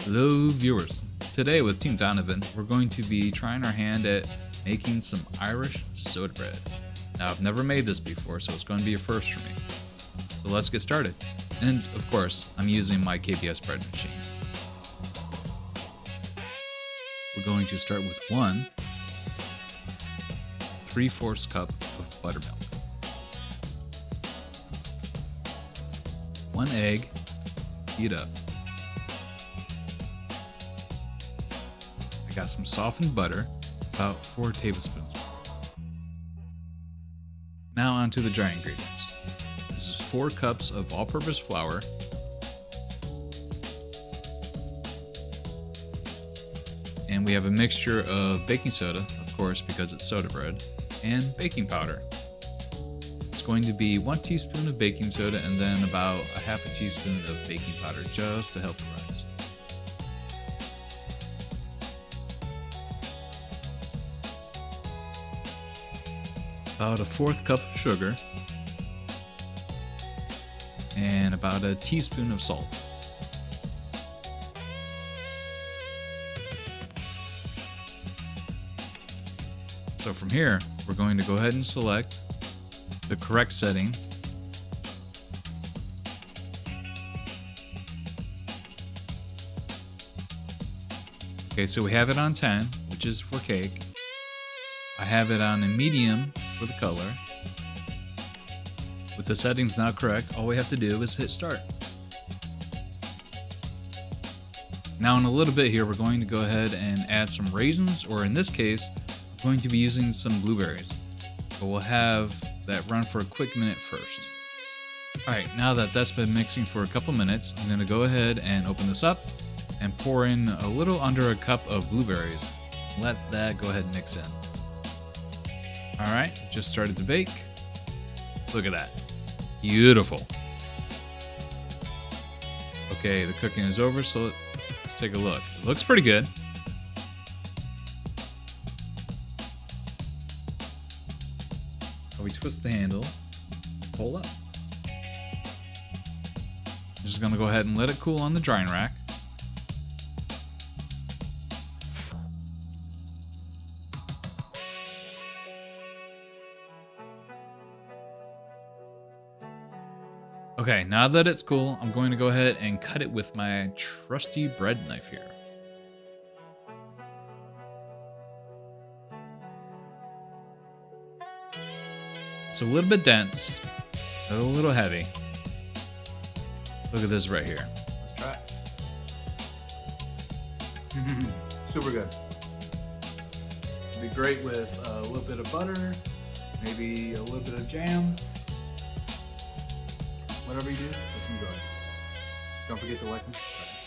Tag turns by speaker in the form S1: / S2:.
S1: Hello viewers, today with Team Donovan we're going to be trying our hand at making some Irish soda bread. Now I've never made this before, so it's going to be a first for me. So let's get started. And of course I'm using my KBS bread machine. We're going to start with 1 3/4 cup of buttermilk, 1 egg, beat up. I got some softened butter, about 4 tablespoons. Now onto the dry ingredients. This is 4 cups of all-purpose flour, and we have a mixture of baking soda, of course because it's soda bread, and baking powder. It's going to be 1 teaspoon of baking soda and then about a half a teaspoon of baking powder just to help the rise. About a 1/4 cup of sugar, and about a teaspoon of salt. So from here, we're going to go ahead and select the correct setting. Okay, so we have it on 10, which is for cake. I have it on a medium for the color. With the settings not correct, all we have to do is hit start. Now in a little bit here, we're going to go ahead and add some raisins, or in this case, I'm going to be using some blueberries. But we'll have that run for a quick minute first. Alright, now that that's been mixing for a couple minutes, I'm going to go ahead and open this up and pour in a little under a cup of blueberries. Let that go ahead and mix in. Alright, just started to bake. Look at that. Beautiful. Okay, the cooking is over, so let's take a look. It looks pretty good. We twist the handle, pull up. Just gonna go ahead and let it cool on the drying rack. Okay, now that it's cool, I'm going to go ahead and cut it with my trusty bread knife here. It's a little bit dense, a little heavy. Look at this right here.
S2: Let's try it. Super good. It'd be great with a little bit of butter, maybe a little bit of jam. Whatever you do, just enjoy. Don't forget to like and subscribe.